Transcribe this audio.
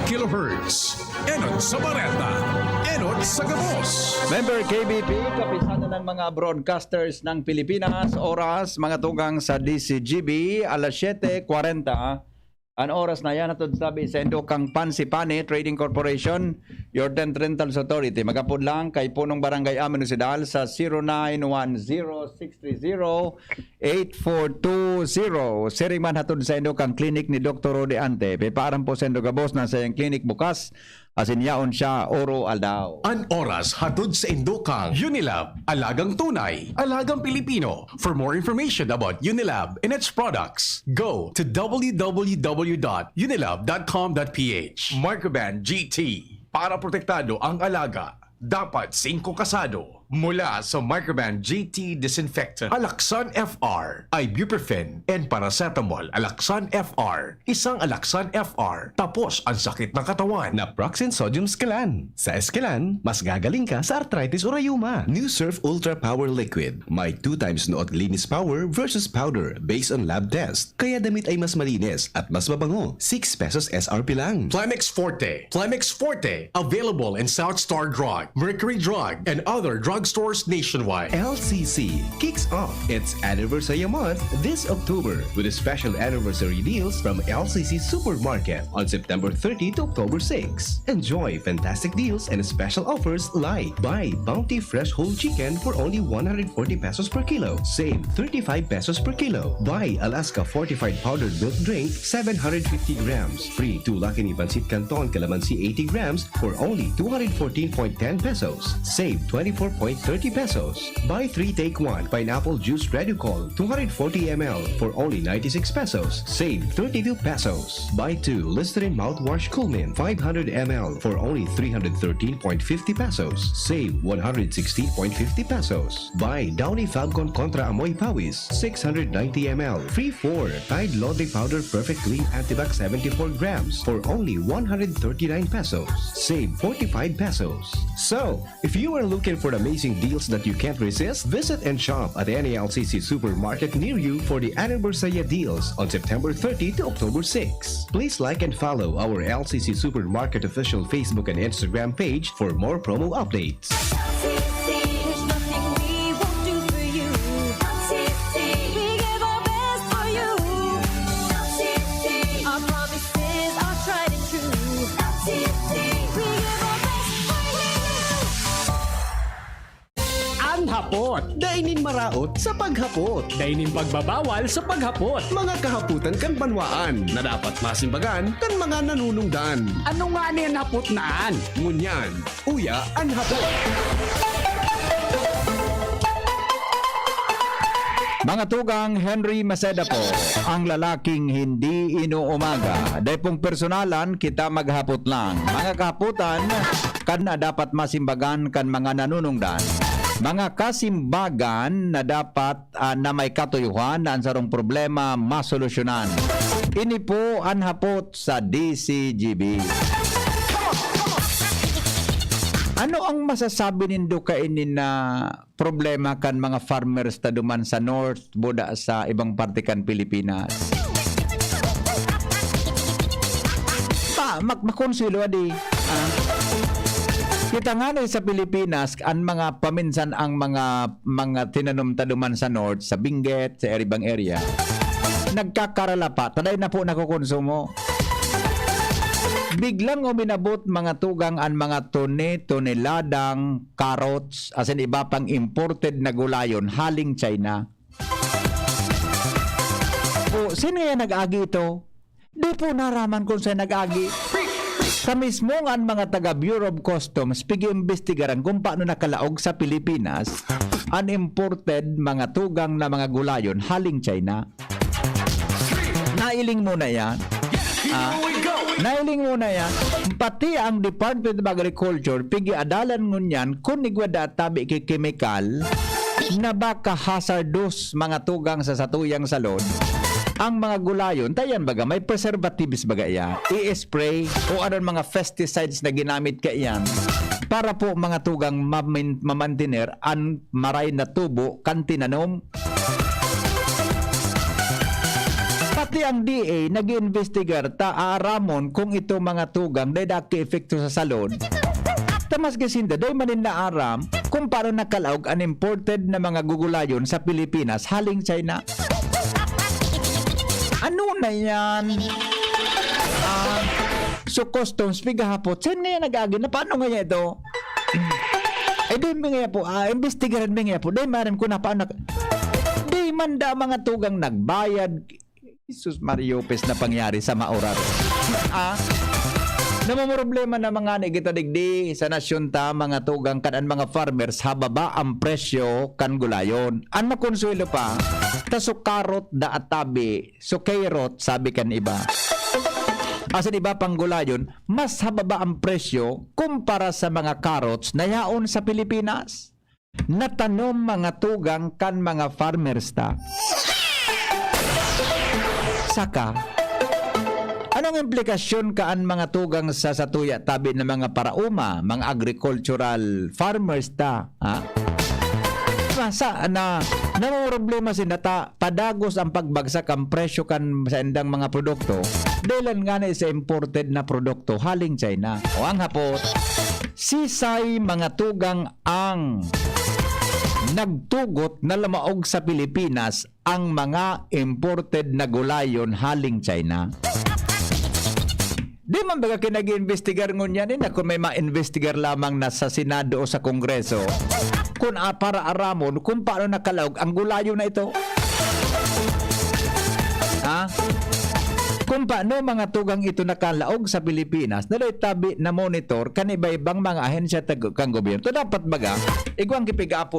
kHz. Enot sa Bareta. Enot sa Gabos. Member KBP, kapisana ng mga broadcasters ng Pilipinas, oras mga tugang sa DCGB, alas 7:40. Ang oras na yan atod sabi sa Indokang Pansipani Trading Corporation, your tent rentals authority. Magapod lang kay punong barangay Amin Usidal sa 0910-630-8420. Siring man hatod sa Indokang Clinic ni Dr. Rodi Ante. Pipaaram po sa Indogabos na sa iyang clinic bukas. Asin yaon siya, oro aldaw. An oras hatod sa Indokang Unilab, alagang tunay, alagang Pilipino. For more information about Unilab and its products, go to www.unilab.com.ph. Microban GT, para protektado ang alaga, dapat 5 kasado. Mula sa Microban GT Disinfectant, Alaxan FR, Ibuprofen, and Paracetamol. Alaxan FR, isang Alaxan FR, tapos ang sakit ng katawan. Naproxen Sodium Scalan. Sa Escalan, mas gagaling ka sa arthritis o rayuma. New Surf Ultra Power Liquid. May 2 times noot linis power versus powder based on lab test. Kaya damit ay mas malinis at mas mabango. 6 pesos SRP lang. Plemex Forte. Plemex Forte, available in South Star Drug, Mercury Drug, and other drugstores nationwide. LCC kicks off its anniversary month this October with a special anniversary deals from LCC Supermarket on September 30 to October 6. Enjoy fantastic deals and special offers like buy Bounty Fresh Whole Chicken for only 140 pesos per kilo. Save 35 pesos per kilo. Buy Alaska Fortified Powdered Milk Drink 750 grams. Free 2 Lucky Ni Pancit Canton Calamansi 80 grams for only 214.10 pesos. Save 24.30 pesos. Buy 3 take 1 pineapple juice Reducol 240 ml for only 96 pesos. Save 32 pesos. Buy 2 Listerine mouthwash Coolmin 500 ml for only 313.50 pesos. Save 116.50 pesos. Buy Downy Falcon Contra Amoy Pawis 690 ml. Free 4 Tide Laundry Powder Perfect Clean Antibac 74 grams for only 139 pesos. Save 45 pesos. So, if you are looking for amazing deals that you can't resist, visit and shop at any LCC supermarket near you for the anniversary deals on September 30 to October 6. Please like and follow our LCC Supermarket official Facebook and Instagram page for more promo updates. There's nothing we won't do for you. We give our best for you. Our promises are tried and true. We give our best for you. Ang hapot. Dainin maraot sa paghapot. Dainin pagbabawal sa paghapot. Mga kahaputan kan banwaan na dapat masimbagan kan mga nanunungdan. Ano nga niyan hapot naan? Ngunyan, uya ang hapot. Mga tugang Henry Maceda po, ang lalaking hindi inuumaga. Dahil pong personalan, kita maghapot lang. Mga kahaputan, kan na dapat masimbagan kan mga nanunungdan. Mga kasimbagan na dapat na may katuyuhan na ang sarong problema masolusyonan. Ini po ang hapot sa DCGB. Ano ang masasabi nindo kainin na problema kan mga farmers ta duman sa North buda sa ibang parte kan Pilipinas? Makonsilo adi. Kita nga sa Pilipinas ang mga paminsan ang mga tinanom ta duman sa North, sa Benguet, sa ibang area. Nagkakarala pa, taday na po nakukonsumo. Biglang uminabot mga tugang ang mga toneladang carrots as in iba pang imported na gulayon haling China. O, sino yan nag-agi ito? Di po naraman kung saan nag-agi. Sa mismo ang mga taga Bureau of Customs pigi-imbestigaran kung paano nakalaog sa Pilipinas ang imported mga tugang na mga gulayon haling China. Nailing muna yan. Nailing muna yan. Pati ang Department of Agriculture pigi-adalan ngunyan kung nigwada tabi kay chemical na baka hazardous mga tugang sa satuyang salon. Ang mga gulayon, tayan baga, may preservatives baga yan. I-spray o anong mga pesticides na ginamit ka yan para po mga tugang mamantiner ang maray na tubo kan tinanom. Pati ang DA nag-iimbestigar ta aramon kung ito mga tugang dahil daki epekto sa salud. Tamas kasinda, dahil manin na aram kung paano nakalaog ang imported na mga gugulayon sa Pilipinas haling China. Ano na yan? So customs, pigahapot, saan nga yan nag-agin? Na paano nga ito? Eh, di nga po, imbestigaran nga po, di maram ko na paano. Di man da mga tugang nagbayad. Jesus Mariopes na pangyari sa Maorar. Namumroblema na mga nagita digdi sa nasyon ta mga tugang kanan mga farmers hababa ang presyo kan gulayon. Ang makonsuelo pa, taso karot da atabi, so kairot sabi kan iba. Asa iba pang gulayon, mas hababa ang presyo kumpara sa mga carrots na yaon sa Pilipinas. Natanom mga tugang kan mga farmers ta. Saka, anong implikasyon kaan mga tugang sa satuya tabi ng mga parauma, mga agricultural farmers ta? Ha? Sa na problema sinata padagos ang pagbagsak ang presyo kan sa indang mga produkto dahil nga na sa imported na produkto haling China. O ang hapot, sisay mga tugang ang nagtugot na lamaog sa Pilipinas ang mga imported na gulayon haling China. Di man baga kinag-investigar ngunyan na kung may ma-investigar lamang na sa Senado o sa Kongreso kung para aramon kung paano nakalaog ang gulayo na ito. Ha? Kung paano mga tugang ito nakalaog sa Pilipinas na tabi na monitor kan iba-ibang mga ahensya kang gobyerno. Ito dapat baga, igwang kipigapo